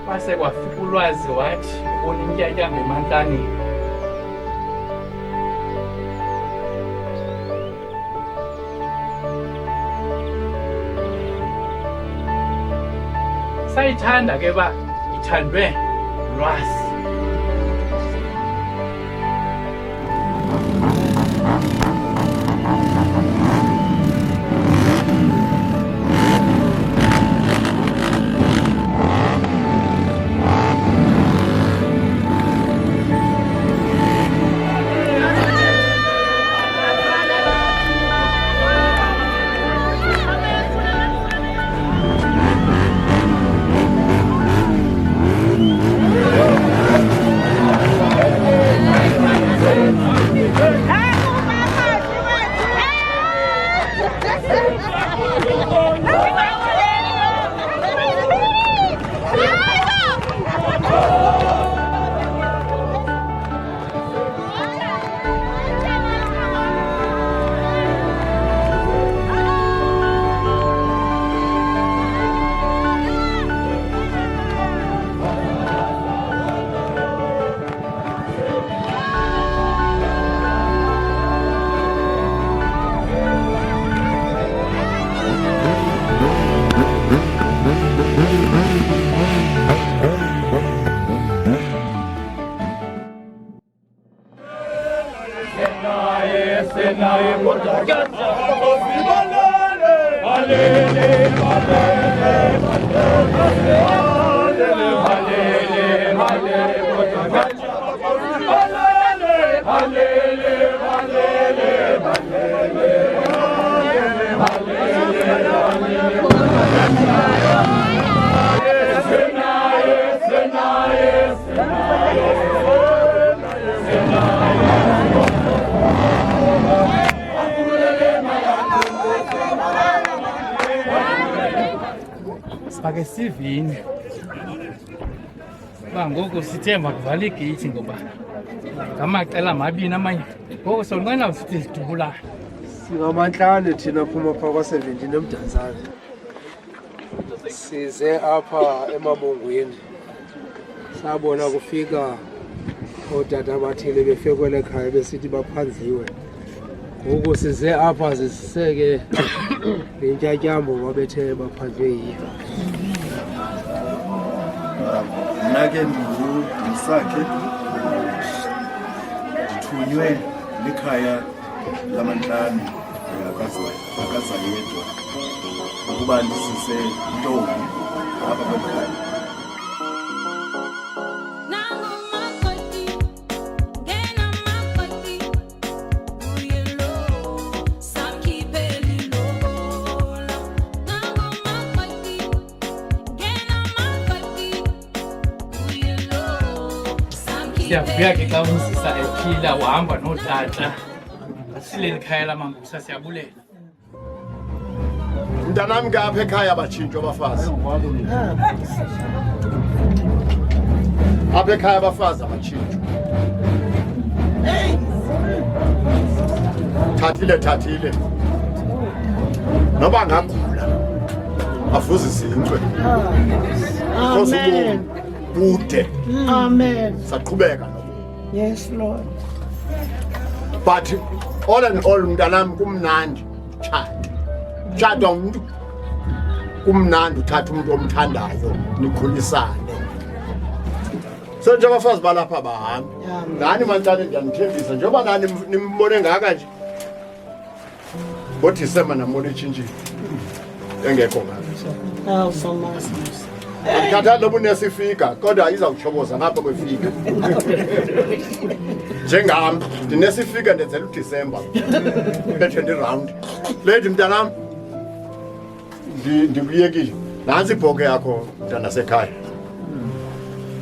Kwase kwafika ulwazi wathi ubona intyatyambo emantlaneni. Sayithanda ke ba ithandwe ulwazi. Sifake sivini ngoku sithe makuvale igeyithi ngoba ngamacela amabini amanye ngoku sonqena sithi sidubulana. Singamantlane thina phuma phaa kwa-17 eMdantsane. Size apha emabongweni sabona kufika ootata abathile befike kwele khaya besithi baphandliwe. Ngoku size apha zisiseke le ntyatyambo babethe baphandlwe yiyo. Mna ke ndingusakhe ndithunywe likhaya lamantlane akazayedwa ukuba ndisise intombi apha kwekhaya. Siyavuya ke xa umzisa ephila wahamba nootata asileli khaya lamambusa siyabulela. Mntanam ke apha ekhaya abatshintshwa abafazi. Apha ekhaya abafazi abatshintshwa. Thathile noba ngagula avuze isinkwe. Amen. Bude. Amen. Saqhubeka. Yes, Lord. But all and all mntanam kumnandi tshata umuntu kumnandi uthatha umuntu omthandayo nikhulisane. So nje abafazi balapha bahamba ngani mantane ndiyanithembisa njengoba nani nimbone ngaka nje ngoDisemba namona etshintshile engekho ngaka. Oh, so much. Andikhathali loba unesifika kodwa izawutshoboza ngapha kwefika. Njengam ndinesifika ndenzela uDisemba bethe ndiround lady mntanam ndikuyekile nansi ibhoke yakho mntanasekhaya.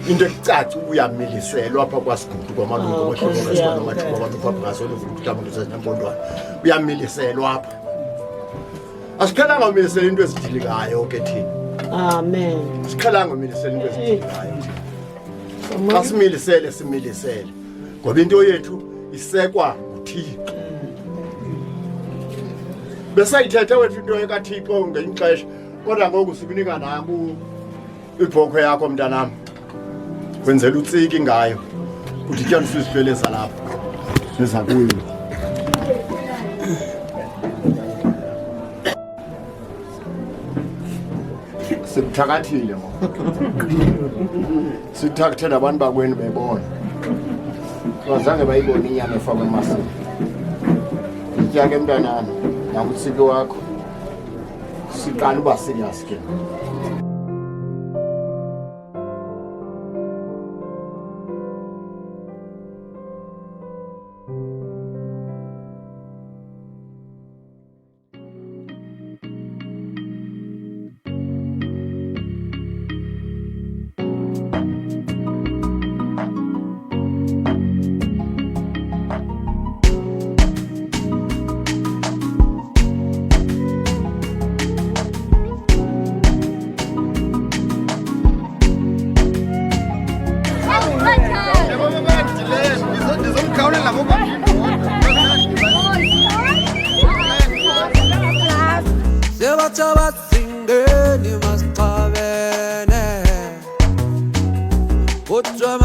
Into ecaca uyamiliselwa apha kwaSigudu kwamalungu ohloko amathuba abantu babhaso lokuhlamba ngesempondwana uyamiliselwa apha. Asikhalanga umilisela into ezidilikayo ke thina. Amen. Sikhalanga umilisela into ezidilikayo. Asimilisele similisele ngoba into yethu isekwa nguThixo. Besayithethe wethu into ekaThixo ngenixesha kodwa ngoku sikunika nanku ibhokhwe yakho mntanami kwenzela utsiki ngayo udityaniswe izipeleza lapha ziza kuyo sikuthakathile mo sikuthakathe nabantu bakweni bebona bazange bayibone inyama efakwe emasini itya ke mntanami nakutsiki wakho siqala uba serious ke Sebathaba singeni masichabene kodwa